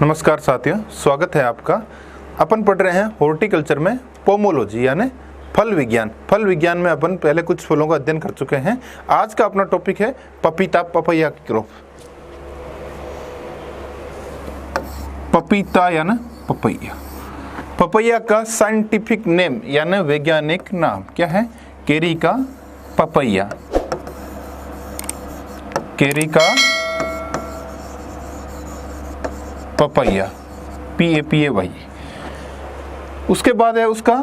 नमस्कार साथियों, स्वागत है आपका। अपन पढ़ रहे हैं हॉर्टिकल्चर में पोमोलॉजी यानी फल विज्ञान। फल विज्ञान में अपन पहले कुछ फलों का अध्ययन कर चुके हैं। आज का अपना टॉपिक है पपीता, पपैया की क्रॉप। पपीता यानी पपैया। पपैया का साइंटिफिक नेम यानी वैज्ञानिक नाम क्या है? Carica papaya. Carica papaya, PAPAY। उसके बाद है उसका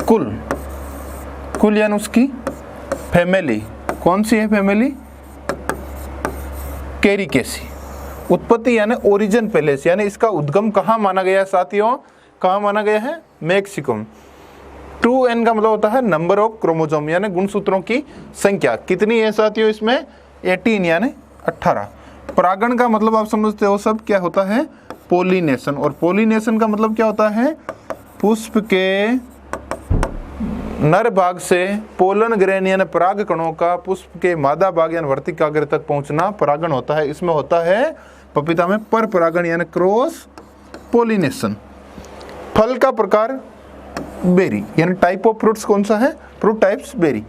कुल यानी उसकी फैमिली। कौन सी है फैमिली? कैरिकेसी। उत्पत्ति यानी ओरिजिन पैलेस, यानी इसका उद्गम कहाँ माना गया है साथियों? कहाँ माना गया है? मैक्सिको। 2n का मतलब होता है नंबर ऑफ क्रोमोसोम यानी गुणसूत्रों की संख्या। कितनी है साथियों इसमें? 18 यानी 18। परागण का मतलब आप समझते हो सब क्या होता है? पोलिनेशन। और पोलिनेशन का मतलब क्या होता है? पुष्प के नर भाग से पोलन ग्रेन यानी पराग कणों का पुष्प के मादा भाग यानी वर्तिकाग्र तक पहुंचना परागण होता है। इसमें होता है पपीता में पर परागण यानी क्रॉस पोलिनेशन। फल का प्रकार बेरी यानी टाइप ऑफ फ्रूट्स कौन सा है? Fruit types berry.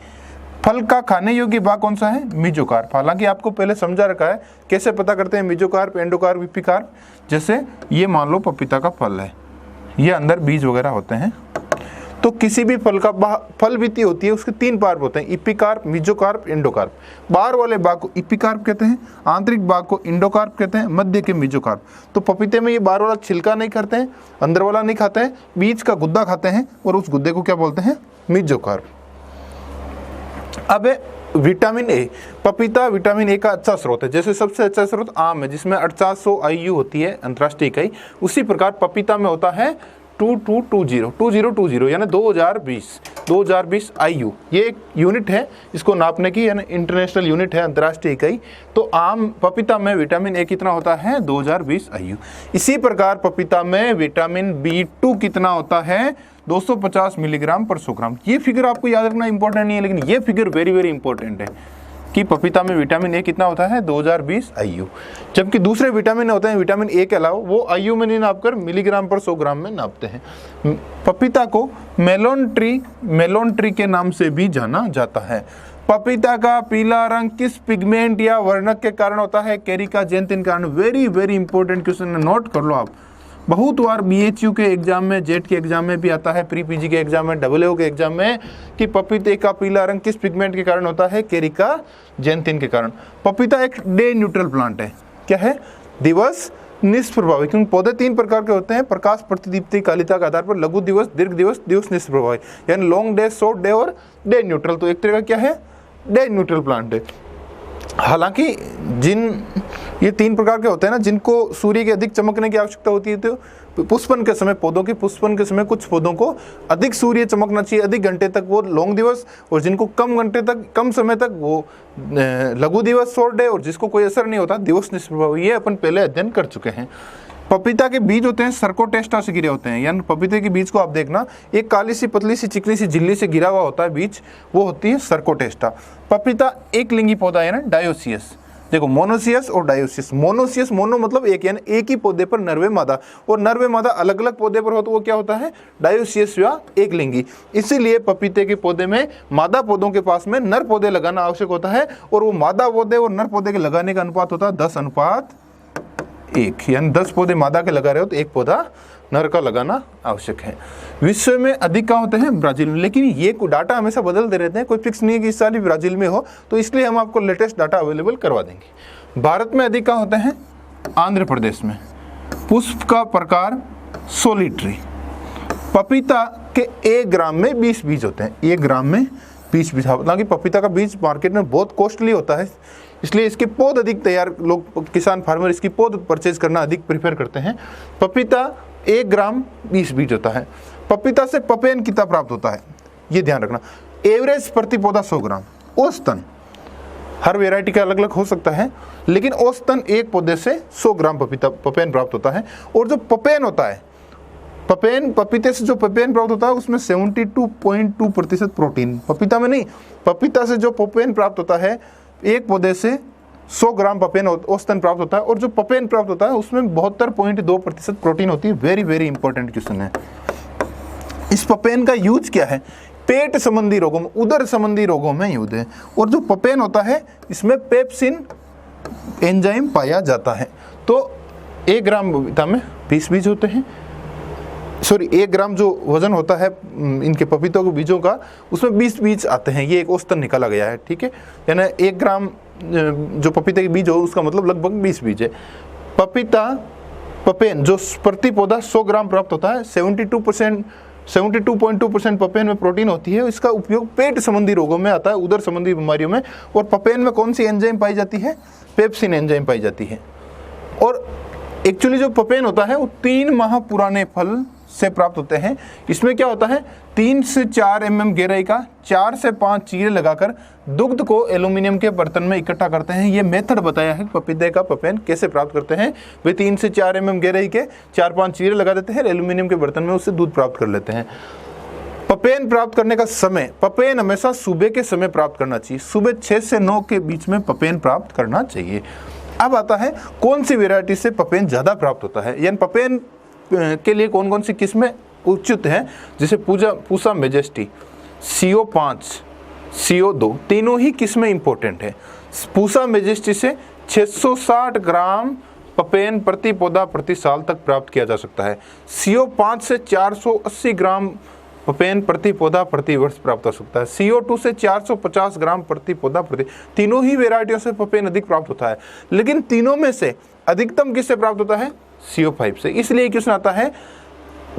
फल का खाने योग्य भाग कौन सा है? मीजोकार्प। हालांकि आपको पहले समझा रखा है कैसे पता करते हैं मीजोकार्प, एंडोकार्प, इपिकार्प। जैसे ये मान लो पपीता का फल है, ये अंदर बीज वगैरह होते हैं। तो किसी भी फल का फल वित्ती होती है, उसके 3 पार्ट होते हैं, इपिकार्प, मीजोकार्प, एंडोकार्प। बाहर वाले भाग को इपिकार्प कहते हैं, आंतरिक भाग को एंडोकार्प कहते हैं, मध्य के मीजोकार्प। तो पपीते में ये बाहर वाला छिलका नहीं खाते हैं, अंदर वाला नहीं खाते हैं, बीज का गुद्दा खाते हैं और उस गुद्दे को क्या बोलते हैं? मीजोकार्प। अब विटामिन ए। पपीता विटामिन ए का अच्छा स्रोत है। जैसे सबसे अच्छा स्रोत आम है जिसमें 4800 IU होती है अंतर्राष्ट्रीय इकाई, उसी प्रकार पपीता में होता है 2020 यानी 2020 IU। ये एक यूनिट है इसको नापने की, यानी इंटरनेशनल यूनिट है, अंतर्राष्ट्रीय इकाई। तो आम पपीता में विटामिन ए कितना होता है? 2020 IU। इसी प्रकार पपीता में विटामिन B2 कितना होता है? 250 मिलीग्राम पर 100 ग्राम। ये फिगर आपको याद रखना इंपॉर्टेंट नहीं है, लेकिन ये फिगर वेरी वेरी इंपॉर्टेंट है कि पपीता में विटामिन ए कितना होता है? 2020 IU। जबकि दूसरे विटामिन होते हैं विटामिन ए के अलावा, वो IU में नहीं नापकर मिलीग्राम पर 100 ग्राम में नापते हैं। पपीता को मेलोन ट्री के नाम से भी जाना जाता है। पपीता का पीला रंग किस पिगमेंट या वर्णक के कारण होता है? कैरिका जेंथिन के कारण। वेरी वेरी इंपॉर्टेंट क्वेश्चन है, नोट कर लो आप। बहुत बार BHU के एग्जाम में, जेट के एग्जाम में भी आता है, प्री PG के एग्जाम में, WO के एग्जाम में, कि पपीते का पीला रंग किस पिगमेंट के कारण होता है? कैरिका जेंथिन के कारण। पपीता एक डे न्यूट्रल प्लांट है। क्या है? दिवस निष्प्रभावी। क्योंकि पौधे 3 प्रकार के होते हैं, प्रकाश, प्रतिदीप्ति, कालिता के आधार पर। लघु दिवस, दीर्घ दिवस, दिवस निष्प्रभावी, यानी लॉन्ग डे, शॉर्ट डे और डे न्यूट्रल। तो एक तरह का क्या है? डे न्यूट्रल प्लांट है। हालांकि ये 3 प्रकार के होते हैं ना, जिनको सूर्य की अधिक चमकने की आवश्यकता होती है, तो पुष्पन के समय, पौधों के पुष्पन के समय कुछ पौधों को अधिक सूर्य चमकना चाहिए, अधिक घंटे तक, वो लॉन्ग दिवस। और जिनको कम घंटे तक, कम समय तक, वो लघु दिवस, शॉर्ट डे। और जिसको कोई असर नहीं होता, दिवस निष्प्रभावी। ये अपन पहले अध्ययन कर चुके हैं। पपीता के बीज होते हैं सर्कोटेस्टा से घिरे होते हैं, यानी पपीते के बीज को आप देखना, एक काली सी पतली सी चिकनी सी झिल्ली से घिरा हुआ होता है बीज, वो होती है सर्कोटेस्टा। पपीता एक लिंगी पौधा है ना, डायोसियस। देखो मोनोसियस और डायोसियस। मोनोसियस, मोनो मतलब एक, यानी एक ही पौधे पर नर व मादा, और नर व मादा अलग अलग पौधे पर हो तो वो क्या होता है? डायोसियस या एक लिंगी। इसीलिए पपीते के पौधे में मादा पौधों के पास में नर पौधे लगाना आवश्यक होता है, और वो मादा पौधे और नर पौधे के लगाने का अनुपात होता है 10:1, यानी 10 पौधे मादा के लगा रहे हो तो 1 पौधा नर का लगाना आवश्यक है। विश्व में अधिक कहाँ होते हैं? ब्राजील में। लेकिन ये डाटा हमेशा बदलते रहते हैं, कोई फिक्स नहीं है कि इस साल ही ब्राजील में हो, तो इसलिए हम आपको लेटेस्ट डाटा अवेलेबल करवा देंगे। भारत में अधिक कहाँ होते हैं? आंध्र प्रदेश में। पुष्प का प्रकार सोलिट्री। पपीता के 1 ग्राम में 20 बीज होते हैं। 1 ग्राम में 20 बीज। हालांकि पपीता का बीज मार्केट में बहुत कॉस्टली होता है, इसलिए इसके पौध अधिक तैयार, लोग किसान फार्मर इसकी पौध परचेज करना अधिक प्रीफर करते हैं। पपीता 1 ग्राम 20 बीज होता है। पपीता से पपेन कितना प्राप्त होता है? ये ध्यान रखना। एवरेज प्रति पौधा 100 ग्राम। औसतन, हर वेराइटी का अलग अलग हो सकता है, लेकिन औसतन एक पौधे से 100 ग्राम पपेन प्राप्त होता है। और जो पपेन होता है, पपीते से जो पपेन प्राप्त होता है उसमें 72.2% प्रोटीन। पपीता में नहीं, पपीता से जो पपेन प्राप्त होता है एक पौधे से 100 ग्राम पपेन औसतन प्राप्त होता है, और जो पपेन प्राप्त होता है उसमें 72.2% प्रोटीन होती है। वेरी वेरी इंपॉर्टेंट क्वेश्चन है। इस पपेन का यूज क्या है? पेट संबंधी रोगों में, उदर संबंधी रोगों में यूज है। और जो पपेन होता है इसमें पेप्सिन एंजाइम पाया जाता है। तो 1 ग्राम पपीता में 20 बीज होते हैं, सॉरी 1 ग्राम जो वजन होता है इनके पपीतों के बीजों का, उसमें 20 बीज आते हैं। ये एक औसतन निकाला गया है, ठीक है। यानी 1 ग्राम जो पपीते के बीज हो उसका मतलब लगभग 20 बीज है। पपेन जो प्रति पौधा 100 ग्राम प्राप्त होता है, 72.2% पपेन में प्रोटीन होती है। इसका उपयोग पेट संबंधी रोगों में आता है, उदर संबंधी बीमारियों में। और पपेन में कौन सी एंजाइम पाई जाती है? पेप्सिन एंजाइम पाई जाती है। और एक्चुअली जो पपेन होता है वो 3 माह पुराने फल से प्राप्त होते हैं। इसमें क्या होता है, 3 से 4 mm गहराई का 4 से 5 चीरे लगाकर दुग्ध को एल्यूमिनियम के बर्तन में इकट्ठा करते हैं। ये मेथड बताया है पपीते का पपेन कैसे प्राप्त करते हैं। वे 3 से 4 mm गहराई के 4-5 चीरे लगा देते हैं, एल्यूमिनियम के बर्तन में उससे दूध प्राप्त कर लेते हैं। पपेन प्राप्त करने का समय, पपेन हमेशा सुबह के समय प्राप्त करना चाहिए। सुबह 6 से 9 के बीच में पपेन प्राप्त करना चाहिए। अब आता है कौन सी वेराइटी से पपेन ज़्यादा प्राप्त होता है, यानी पपेन के लिए कौन कौन सी किस्में उचित हैं। जैसे पूसा मेजेस्टी, CO5, CO2, तीनों ही किस्में इंपॉर्टेंट है। पूसा मेजेस्टी से 660 ग्राम पपेन प्रति पौधा प्रति साल तक प्राप्त किया जा सकता है। CO5 से 480 ग्राम पपेन प्रति पौधा प्रति वर्ष प्राप्त हो सकता है। CO2 से 450 ग्राम प्रति पौधा प्रति, तीनों ही वेराइटियों से पपेन अधिक प्राप्त होता है। लेकिन तीनों में से अधिकतम किससे प्राप्त होता है? CO5 से। इसलिए क्वेश्चन आता है,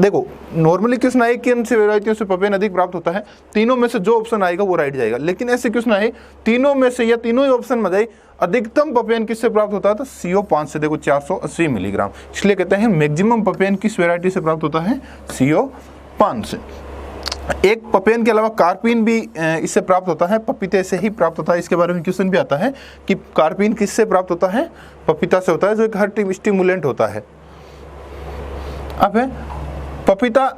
देखो नॉर्मली क्वेश्चन आए कि इनसे वेराइटियों से पपेन अधिक प्राप्त होता है, तीनों में से जो ऑप्शन आएगा वो राइट जाएगा। लेकिन ऐसे क्वेश्चन आए तीनों में से या तीनों ही ऑप्शन में जाए अधिकतम पपेन किससे प्राप्त होता है, तो CO5 से। देखो 480 मिलीग्राम, इसलिए कहते हैं मैक्सिमम पपेन किस वेराइटी से प्राप्त होता है? CO5 से। एक पपेन के अलावा कार्पिन भी इससे प्राप्त होता है, पपीते से ही प्राप्त होता है। इसके बारे में क्वेश्चन भी आता है कि कार्पिन किससे प्राप्त होता है? पपीता से होता है, जो एक हार्ट स्टिमुलेंट होता है। अब है पपीता,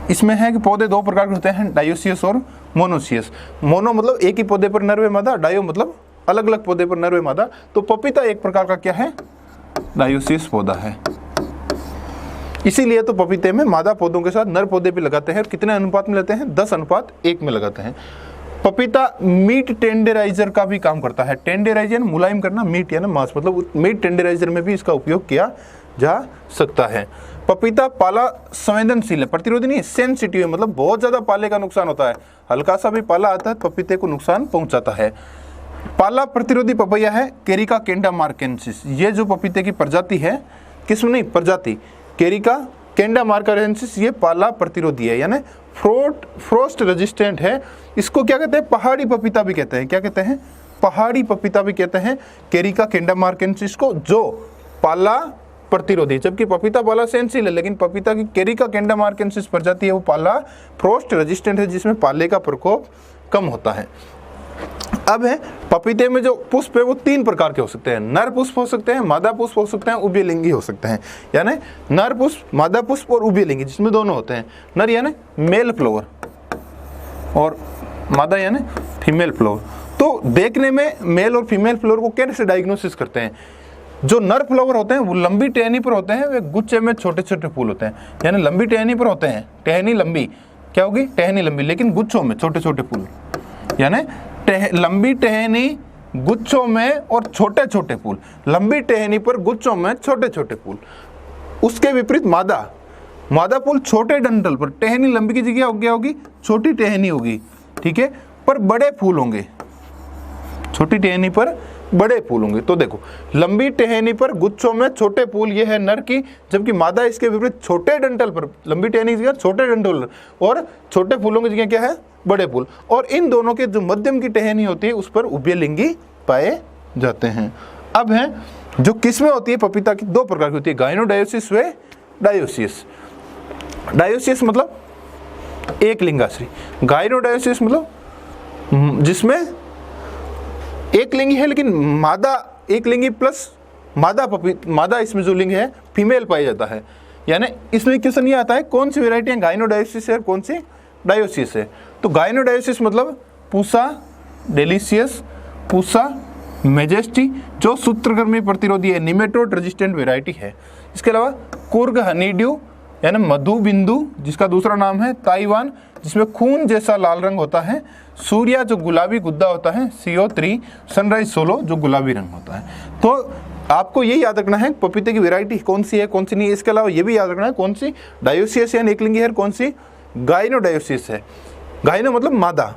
इसमें है कि पौधे 2 प्रकार के होते हैं, डायोसियस और मोनोसियस। मोनो मतलब एक ही पौधे पर नर व मादा, डायो मतलब अलग अलग पौधे पर नर व मादा। तो पपीता एक प्रकार का क्या है? डायोसियस पौधा है। इसीलिए तो पपीते में मादा पौधों के साथ नर पौधे भी लगाते हैं। और कितने अनुपात में लेते हैं? 10:1 में लगाते हैं। पपीता मीट टेंडराइजर का भी काम करता है। टेंडराइजर मुलायम करना, मीट या ना मांस, मतलब मीट टेंडराइजर में भी इसका उपयोग किया जा सकता है। पपीता पाला संवेदनशील है, प्रतिरोधी नहीं, सेंसिटिव है, मतलब बहुत ज्यादा पाले का नुकसान होता है। हल्का सा भी पाला आता है पपीते को नुकसान पहुंचाता है। पाला प्रतिरोधी पपैया है केरिका कैंडामार्केंसिस। ये जो पपीते की प्रजाति है, किस्म नहीं प्रजाति, केरिका कैंडामार्केंसिस, ये पाला प्रतिरोधी है, यानी फ्रोस्ट रेजिस्टेंट है। इसको क्या कहते हैं? पहाड़ी पपीता भी कहते हैं। क्या कहते हैं? पहाड़ी पपीता भी कहते हैं केरिका कैंडामार्केंसिस को, जो पाला प्रतिरोधी। जबकि पपीता पाला सेंसिल है, लेकिन पपीता की केरिका कैंडामार्केंसिस प्रजाति है वो पाला फ्रोस्ट रेजिस्टेंट है, जिसमें पाले का प्रकोप कम होता है। अब है पपीते में जो पुष्प है वो 3 प्रकार के हो सकते हैं। नर पुष्प हो सकते हैं, मादा पुष्प हो सकते हैं, उभयलिंगी हो सकते हैं। यानी नर पुष्प, मादा पुष्प और उभयलिंगी, जिसमें दोनों होते हैं। नर यानी मेल फ्लावर और मादा यानी फीमेल फ्लावर। तो देखने में मेल और फीमेल फ्लावर को कैसे डायग्नोसिस करते हैं? जो नर फ्लावर होते हैं वो लंबी टहनी पर होते हैं, वे गुच्छे में छोटे छोटे फूल होते हैं। यानी लंबी टहनी पर होते हैं, टहनी लंबी, क्या होगी? टहनी लंबी, लेकिन गुच्छों में छोटे छोटे फूल। यानी लंबी टहनी गुच्छों में और छोटे छोटे फूल, लंबी टहनी पर गुच्छों में छोटे छोटे फूल। उसके विपरीत मादा फूल छोटे डंठल पर, टहनी लंबी की जगह क्या होगी? छोटी टहनी होगी, ठीक है, पर बड़े फूल होंगे। छोटी टहनी पर बड़े फूल होंगे। तो देखो लंबी टहनी पर गुच्छों में छोटे फूल, ये है नर की, जबकि मादा इसके विपरीत छोटे डंठल पर, लंबी टहनी की जगह छोटे डंठल और छोटे फूलों की जगह क्या है? बड़े फूल। और इन दोनों के जो मध्यम की टहनी होती है उस पर उभयलिंगी पाए जाते हैं। अब है जो किस्में होती है पपीता की 2 प्रकार की होती है, गाइनोडायोसिस व डायोसियस। डायोसियस मतलब एक लिंगाश्री, गाइनोडायोसिस मतलब जिसमें एक लिंगी है लेकिन मादा, एक लिंगी प्लस मादा इसमें जो लिंग है फीमेल पाया जाता है। यानी इसमें क्वेश्चन ये आता है कौन सी वेराइटी है गाइनोडायोसिस है और कौन सी डायोसिस है। तो गाइनोडायोसिस मतलब पूसा डेलिशियस, पूसा मेजेस्टी जो सूत्रकृमि प्रतिरोधी है, निमेटोड रेजिस्टेंट वेराइटी है। इसके अलावा कुर्ग हनीड्यू यानी मधु बिंदु जिसका दूसरा नाम है, ताइवान जिसमें खून जैसा लाल रंग होता है, सूर्या जो गुलाबी गुद्दा होता है, CO3, सनराइज 16 जो गुलाबी रंग होता है। तो आपको ये याद रखना है पपीते की वैरायटी कौन सी है कौन सी नहीं है। इसके अलावा ये भी याद रखना है कौन सी डायोसियस यानी एकलिंगी है, कौन सी गाइनोडायोसियस है। गाइनो मतलब मादा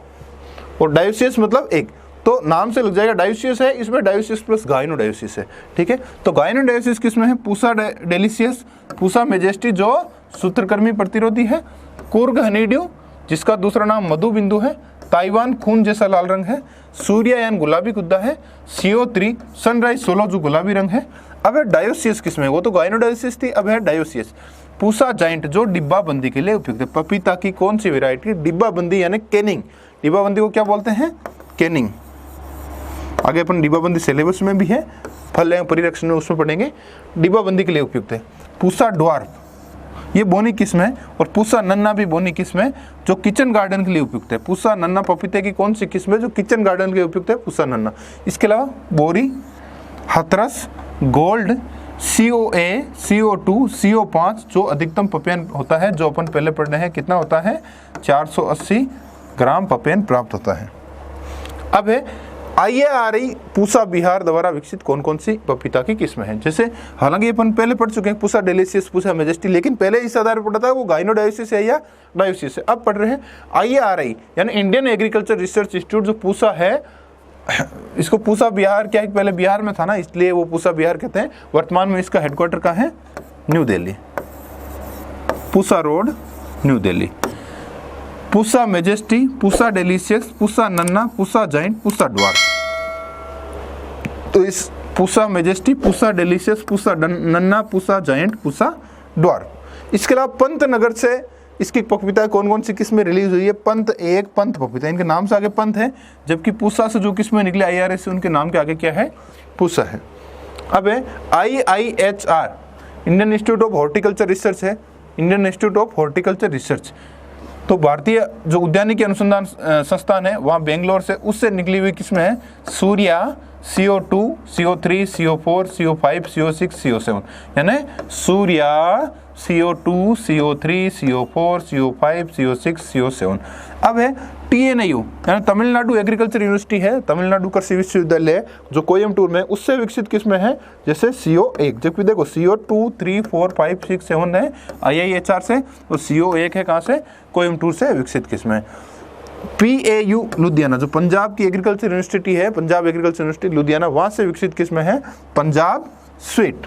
और डायोसियस मतलब एक, तो नाम से लग जाएगा डायोसियस है, इसमें डायोसियस प्लस गाइनोडायोसिस है। ठीक है, तो गाइनोडायोसिस किसमें है, पूसा डेलिसियस, पूसा मेजेस्टी जो सूत्रकृमि प्रतिरोधी है, कुर्ग हनीड्यू जिसका दूसरा नाम मधु बिंदु है, ताइवान खून जैसा लाल रंग है, सूर्या यानी गुलाबी गुद्दा है, CO3 सनराइज 16 जो गुलाबी रंग है। अब है डायोसियस किसमें, वो तो गाइनोडायोसिस थी, अब है डायोसियस पूसा जाइंट जो डिब्बा बंदी के लिए उपयुक्त है। पपीता की कौन सी वैरायटी डिब्बा बंदी यानी कैनिंग, डिब्बा बंदी को क्या बोलते हैं, कैनिंग। आगे अपन डिब्बा बंदी सिलेबस में भी है, फल एवं परिरक्षण में उसमें पढ़ेंगे, डिब्बा बंदी के लिए उपयुक्त है। पूसा ड्वार्फ ये बोनी किस्म है और पूसा नन्ना भी बोनी किस्म है जो किचन गार्डन के लिए उपयुक्त है। पूसा नन्ना पपीते की कौन सी किस्म है जो किचन गार्डन के लिए उपयुक्त है, पूसा नन्ना। इसके अलावा बोरी, Hathras, gold, COA, CO2, CO5 जो अधिकतम पपेन होता है, जो अपन पहले पढ़ रहे हैं कितना होता है 480 ग्राम पपेन प्राप्त होता है। अब है IARI पूसा बिहार द्वारा विकसित कौन कौन सी पपीता की किस्म है। जैसे हालांकि अपन पहले पढ़ चुके हैं पूसा डेलिसियस, पूसा मेजेस्टी, लेकिन पहले इस आधार पर पढ़ा था वो गाइनोडायोसिस है या डायोसिस है। अब पढ़ रहे हैं IARI यानी इंडियन एग्रीकल्चर रिसर्च इंस्टीट्यूट जो पूसा है, इसको पूसा बिहार क्या है, पहले बिहार में था ना इसलिए वो पूसा बिहार कहते हैं। वर्तमान में इसका हेडक्वार्टर कहाँ है, new Delhi, Pusa road, new Delhi. Pusa majesty, Pusa delicious, Pusa नन्ना, पूसा जाइंट, पूसा ड्वार्फ। तो इस पूसा मेजेस्टी, पूसा डेलिशियस, पूसा नन्ना, पूसा जाइंट, पूसा ड्वार्फ। इसके अलावा पंत नगर से इसकी पपीता कौन कौन सी किस्में रिलीज हुई है, पंत 1, पंत पपीता, इनके नाम से आगे पंत है, जबकि पूसा से जो किस्में निकले IRS से उनके नाम के आगे क्या है, पूसा है। अब है IIHR Indian Institute of Horticulture Research है, Indian Institute of Horticulture Research. तो भारतीय जो उद्यानिकी अनुसंधान संस्थान है वहाँ बेंगलोर से, उससे निकली हुई किस्में है Surya, CO2, CO3, CO4, CO5, CO6, CO7 यानी Surya, CO2, CO3, CO4, CO5, CO6, CO7। अब है TNIU यानी तमिलनाडु एग्रीकल्चर यूनिवर्सिटी है, तमिलनाडु कृषि विश्वविद्यालय जो कोयम्बटूर में, उससे विकसित किस्में हैं जैसे CO1, जबकि देखो CO2, 3, 4, 5, 6, 7 है IIHR से और CO1 है कहाँ से, कोयम्बटूर से विकसित किस्में। PAU लुधियाना जो पंजाब की एग्रीकल्चर यूनिवर्सिटी है, पंजाब एग्रीकल्चर यूनिवर्सिटी लुधियाना, वहां से विकसित किस्में है पंजाब स्वीट।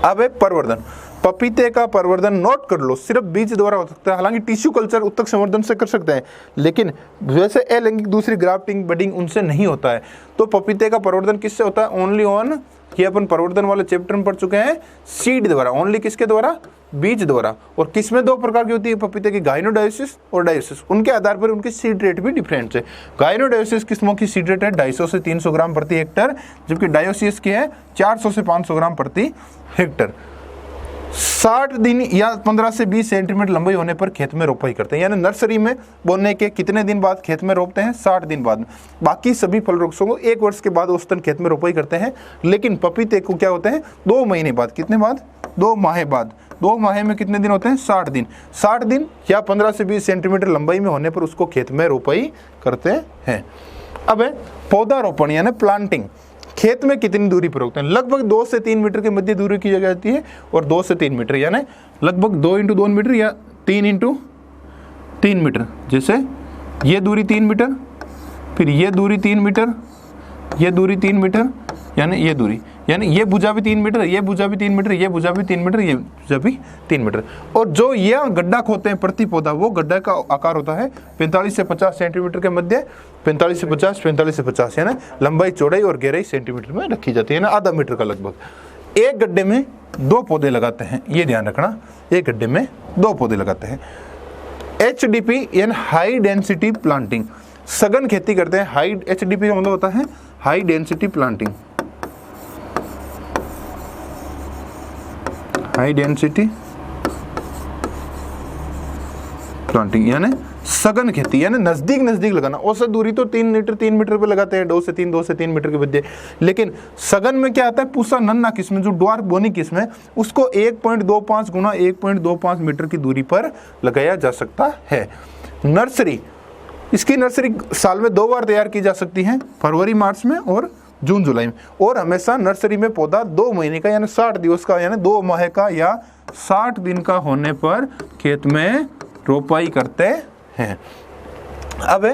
अब है परवर्धन, पपीते का परवर्धन नोट कर लो, सिर्फ बीज द्वारा हो सकता है, हालांकि टिश्यू कल्चर उत्तक संवर्धन से कर सकते हैं, लेकिन वैसे अलैंगिक दूसरी ग्राफ्टिंग बडिंग उनसे नहीं होता है। तो पपीते का परवर्धन किससे होता है, ओनली ऑन, ये अपन परवर्धन वाले चैप्टर में पढ़ चुके हैं, सीड द्वारा, ओनली किसके द्वारा, बीज द्वारा। और किसमें दो प्रकार की होती है पपीते की, गाइनोडायोसिस और डायोसिस, उनके आधार पर उनकी सीड रेट भी डिफरेंट है। गाइनोडायोसिस किस्मों की सीड रेट है 250 से 300 ग्राम प्रति हेक्टर, जबकि डायोसिस की है 400 से 500 ग्राम प्रति हेक्टर। 60 दिन या 15 से 20 सेंटीमीटर लंबाई होने पर खेत में रोपाई करते हैं, यानी नर्सरी में बोने के कितने दिन बाद खेत में रोपते हैं, 60 दिन बाद। बाकी सभी फल वृक्षों को 1 वर्ष के बाद औसतन खेत में रोपाई करते हैं, लेकिन पपीते को क्या होते हैं 2 महीने बाद, कितने बाद, 2 माह बाद। 2 माह में कितने दिन होते हैं, 60 दिन। 60 दिन या 15 से 20 सेंटीमीटर लंबाई में होने पर उसको खेत में रोपाई करते हैं। अब है पौधारोपण यानी प्लांटिंग, खेत में कितनी दूरी पर रोकते हैं, लगभग 2 से 3 मीटर के मध्य दूरी की जाती है, और 2 से 3 मीटर यानी लगभग 2 × 2 मीटर या 3 × 3 मीटर। जैसे ये दूरी 3 मीटर, फिर ये दूरी 3 मीटर, ये दूरी 3 मीटर, यानी ये दूरी, यानी ये भुजा भी 3 मीटर, ये भुजा भी 3 मीटर, ये भुजा भी 3 मीटर, ये भुजा भी 3 मीटर। और जो ये गड्ढा खोदते हैं प्रति पौधा, वो गड्ढा का आकार होता है 45 से 50 सेंटीमीटर के मध्य, 45 से 50, 45 से 50 यानी लंबाई चौड़ाई और गहराई सेंटीमीटर में रखी जाती है ना, आधा मीटर का लगभग। एक गड्ढे में 2 पौधे लगाते हैं, ये ध्यान रखना, एक गड्ढे में 2 पौधे लगाते हैं। HDP यानी हाई डेंसिटी प्लांटिंग, सघन खेती करते हैं। हाई HDP का मतलब होता है high density planting, high density planting यानी सघन खेती, यानी नजदीक नजदीक लगाना। औसत दूरी तो 3 मीटर पे लगाते हैं, 2 से 3 मीटर के मध्य। लेकिन सघन में क्या आता है, पूसा नन्ना किस्म जो ड्वार्फ बोनी किस्म है उसको 1.25 गुना 1.25 मीटर की दूरी पर लगाया जा सकता है। नर्सरी, इसकी नर्सरी साल में 2 बार तैयार की जा सकती है, फरवरी मार्च में और जून जुलाई में। और हमेशा नर्सरी में पौधा 2 महीने का यानी 60 दिवस का यानी 2 माह का या 60 दिन का होने पर खेत में रोपाई करते हैं। अब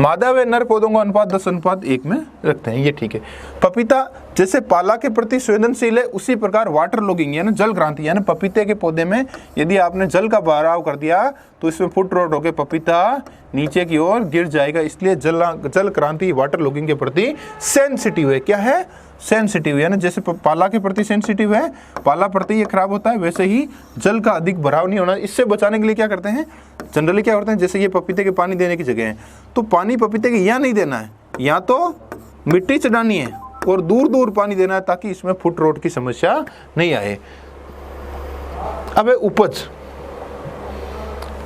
मादा व नर पौधों का अनुपात 10:1 में रखते हैं, ये ठीक है। पपीता जैसे पाला के प्रति संवेदनशील है, उसी प्रकार वाटर लॉगिंग यानी जल क्रांति, यानी पपीते के पौधे में यदि आपने जल का बहाव कर दिया तो इसमें फुट रोट होकर पपीता नीचे की ओर गिर जाएगा। इसलिए जल क्रांति वाटर लॉगिंग के प्रति सेंसिटिव है। क्या है, सेंसिटिव, यानी जैसे पाला के प्रति सेंसिटिव है, पाला प्रति ये खराब होता है, वैसे ही जल का अधिक भराव नहीं होना। इससे बचाने के लिए क्या करते हैं, जनरली क्या करते हैं, जैसे ये पपीते के पानी देने की जगह है तो पानी पपीते के यहाँ नहीं देना है, यहाँ तो मिट्टी चढ़ानी है और दूर दूर पानी देना है ताकि इसमें फुट रोट की समस्या नहीं आए। अब उपज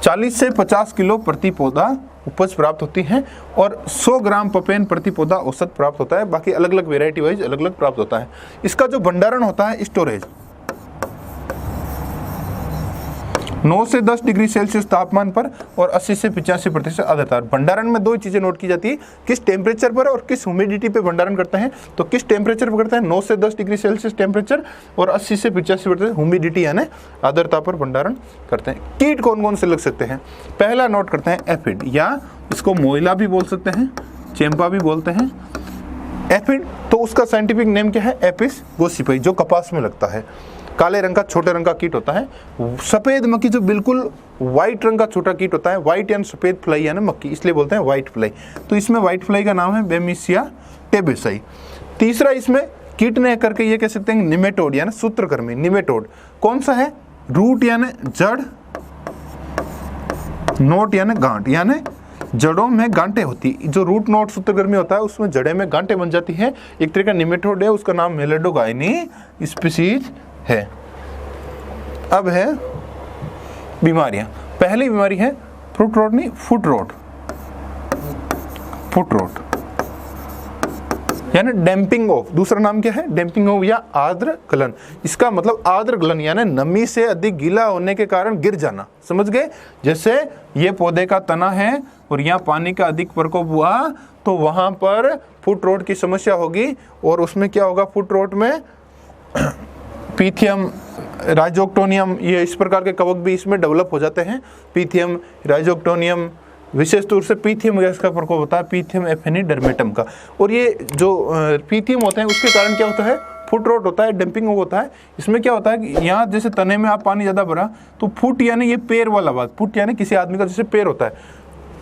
40 से 50 किलो प्रति पौधा उपज प्राप्त होती है और 100 ग्राम पपेन प्रति पौधा औसत प्राप्त होता है। बाकी अलग अलग वेराइटी वाइज अलग अलग प्राप्त होता है। इसका जो भंडारण होता है, स्टोरेज, 9 से 10 डिग्री सेल्सियस तापमान पर और 80 से 85% आर्द्रता। भंडारण में 2 चीजें नोट की जाती है, किस टेम्परेचर पर और किस ह्यूमिडिटी पे भंडारण करते हैं। तो किस टेम्परेचर पर करते हैं, 9 से 10 डिग्री सेल्सियस टेम्परेचर और 80 से 85% ह्यूमिडिटी यानी आर्द्रता पर भंडारण करते हैं। कीट कौन कौन से लग सकते हैं, पहला नोट करते हैं एफिड, या इसको मोइला भी बोल सकते हैं, चेम्पा भी बोलते हैं। एफिड तो उसका साइंटिफिक नेम क्या है, एपिस गोसिपई, जो कपास में लगता है। काले रंग का छोटे रंग का कीट होता है। सफेद मक्खी जो बिल्कुल व्हाइट रंग का छोटा कीट होता है, व्हाइट यानी सफेद फ्लाई यानी मक्खी, इसलिए बोलते हैं व्हाइट फ्लाई। तो इसमें व्हाइट फ्लाई का नाम है बेमिसिया टेबेसाई। तीसरा इसमें कीट ने करके ये कह सकते हैं निमेटोड यानी सूत्रकृमि। निमेटोड कौन सा है, रूट यानी जड़, नोट यानी गांठ, यानी जड़ों में गांठें होती, जो रूट नोट सूत्रकृमि होता है उसमें जड़े में गांठें बन जाती है। एक तरह का निमेटोड है, उसका नाम मेलेडोगाइनी स्पीसीज है। अब है बीमारियां। पहली बीमारी है फ्रूट रोट नहीं, फुट रोट, फुट रोट यानी डैम्पिंग ऑफ। दूसरा नाम क्या है, डैम्पिंग ऑफ या आर्द्र गलन। इसका मतलब आर्द्र गलन यानी नमी से अधिक गीला होने के कारण गिर जाना, समझ गए। जैसे ये पौधे का तना है और यहाँ पानी का अधिक प्रकोप हुआ तो वहां पर फुट रोट की समस्या होगी। और उसमें क्या होगा, फुट रोट में पीथियम, राइजोक्टोनियम, ये इस प्रकार के कवक भी इसमें डेवलप हो जाते हैं। पीथियम, राइजोक्टोनियम, विशेष तौर से पीथियम गैस का प्रकोप होता है, पीथियम एफिनिडर्मेटम का। और ये जो पीथियम होते हैं उसके कारण क्या होता है, फुट रोट होता है, डंपिंग होता है। इसमें क्या होता है कि यहाँ जैसे तने में आप पानी ज़्यादा भरा तो फुट यानी ये पैर वाला भाग, फुट यानी किसी आदमी का जैसे पैर होता है,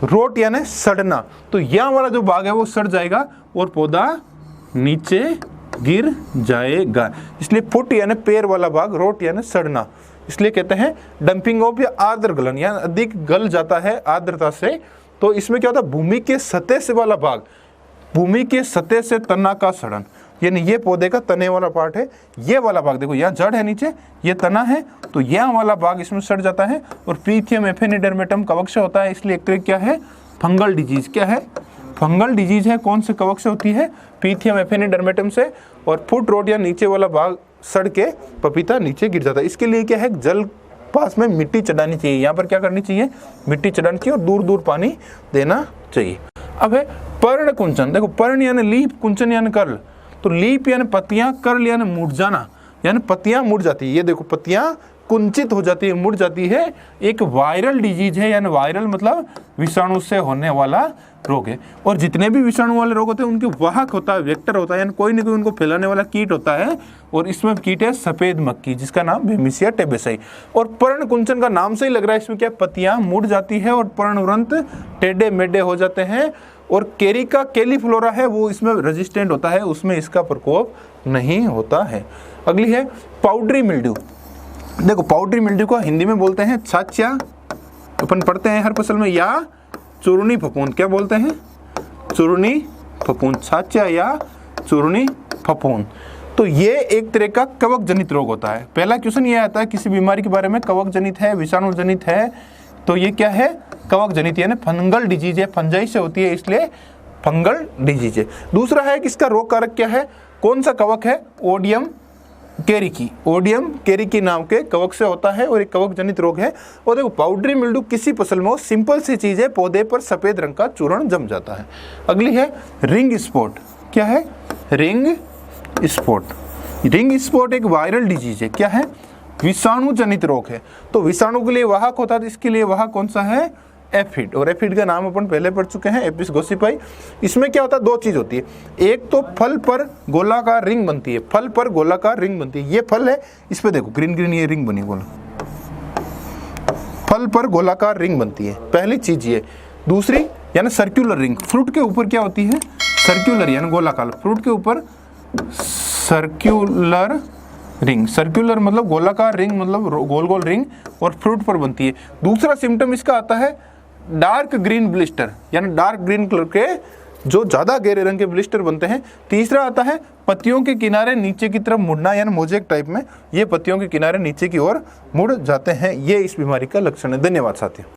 रोट यानी सड़ना, तो यहाँ वाला जो भाग है वो सड़ जाएगा और पौधा नीचे गिर जाएगा। इसलिए फुट यानी पैर वाला भाग, रोट यानी सड़ना, इसलिए कहते हैं डंपिंग ऑफ या आर्द्र गलन, यानी अधिक गल जाता है आर्द्रता से। तो इसमें क्या होता है, भूमि के सतह से वाला भाग, भूमि के सतह से तना का सड़न, यानी ये पौधे का तने वाला पार्ट है, ये वाला भाग देखो, यहाँ जड़ है नीचे, ये तना है, तो यहाँ वाला भाग इसमें सड़ जाता है। और पीथियम एफिनिडर्मेटम कवक से होता है, इसलिए एक तरह क्या है, फंगल डिजीज। क्या है, फंगल डिजीज है। कौन से कवक से होती है, पीथियम एफिनिडर्मेटम से। और फुट रोट या नीचे वाला भाग सड़ के पपीता नीचे गिर जाता है। इसके लिए क्या है, जल पास में मिट्टी चढ़ानी चाहिए, यहाँ पर क्या करनी चाहिए, मिट्टी चढ़ानी चाहिए और दूर दूर पानी देना चाहिए। अब है पर्ण कुंचन। देखो पर्ण यानी लीप, कुंचन यानी कर्ल। तो लीप यानी पत्तियां, कर्ल यानी मुड़ जाना, यानी पत्तियां मुड़ जाती है। ये देखो पत्तियां कुंचित हो जाती है, मुड़ जाती है। एक वायरल डिजीज है, यानी वायरल मतलब विषाणु से होने वाला रोग है। और जितने भी विषाणु वाले रोग होते हैं उनके वाहक होता है, वेक्टर होता है, यानी कोई ना कोई उनको फैलाने वाला कीट होता है। और इसमें कीट है सफेद मक्खी, जिसका नाम बेमिसिया टेबेसाई। और पर्ण कुंचन का नाम से ही लग रहा है, इसमें क्या पत्तियां मुड़ जाती है और पर्णवृंत टेढ़े मेढ़े हो जाते हैं। और केरी का कैलीफ्लोरा है वो इसमें रेजिस्टेंट होता है, उसमें इसका प्रकोप नहीं होता है। अगली है पाउडरी मिल्ड्यू। देखो पाउडरी मिल्ड्यू को हिंदी में बोलते हैं छाछिया, अपन पढ़ते हैं हर फसल में, या चूर्णी फफूंद। क्या बोलते हैं, चूर्णी फफूंद, छाछिया या चूर्णी फफूंद। तो ये एक तरह का कवक जनित रोग होता है। पहला क्वेश्चन ये आता है किसी बीमारी के बारे में, कवक जनित है, विषाणु जनित है, तो ये क्या है, कवक जनित यानी फंगल डिजीज है, फंजाई से होती है इसलिए फंगल डिजीज है। दूसरा है कि इसका रोग कारक क्या है, कौन सा कवक है, ओडियम कैरिकी, ओडियम कैरिकी नाम के कवक से होता है और एक कवक जनित रोग है। और देखो पाउडरी मिल्ड्यू किसी फसल में हो, सिंपल सी चीज है, पौधे पर सफेद रंग का चूर्ण जम जाता है। अगली है रिंग स्पॉट, क्या है, रिंग स्पॉट। रिंग स्पॉट एक वायरल डिजीज है, क्या है, विषाणु जनित रोग है। तो विषाणु के लिए वाहक होता है, तो इसके लिए वाहक कौन सा है, एफिड। और एफिड का नाम अपन पहले पढ़ चुके हैं, एपिस गोसिपाई। इसमें क्या होता है, दो चीज होती है, एक तो फल पर गोलाकार रिंग बनती है, फल पर गोलाकार रिंग बनती है। ये फल है, इस पे देखो ग्रीन ग्रीन ये रिंग बनी, गोला फल पर गोलाकार रिंग बनती है, पहली चीज ये। दूसरी यानी सर्कुलर रिंग, फ्रूट के ऊपर क्या होती है, सर्कुलर यानी गोलाकार, फ्रूट के ऊपर सर्कुलर रिंग, सर्कुलर मतलब गोलाकार रिंग, मतलब गोल गोल रिंग, और फ्रूट पर बनती है। दूसरा सिम्टम इसका आता है डार्क ग्रीन ब्लिस्टर, यानी डार्क ग्रीन कलर के जो ज्यादा गहरे रंग के ब्लिस्टर बनते हैं। तीसरा आता है पत्तियों के किनारे नीचे की तरफ मुड़ना, यानी मोजेक टाइप में ये पत्तियों के किनारे नीचे की ओर मुड़ जाते हैं। ये इस बीमारी का लक्षण है। धन्यवाद साथियों।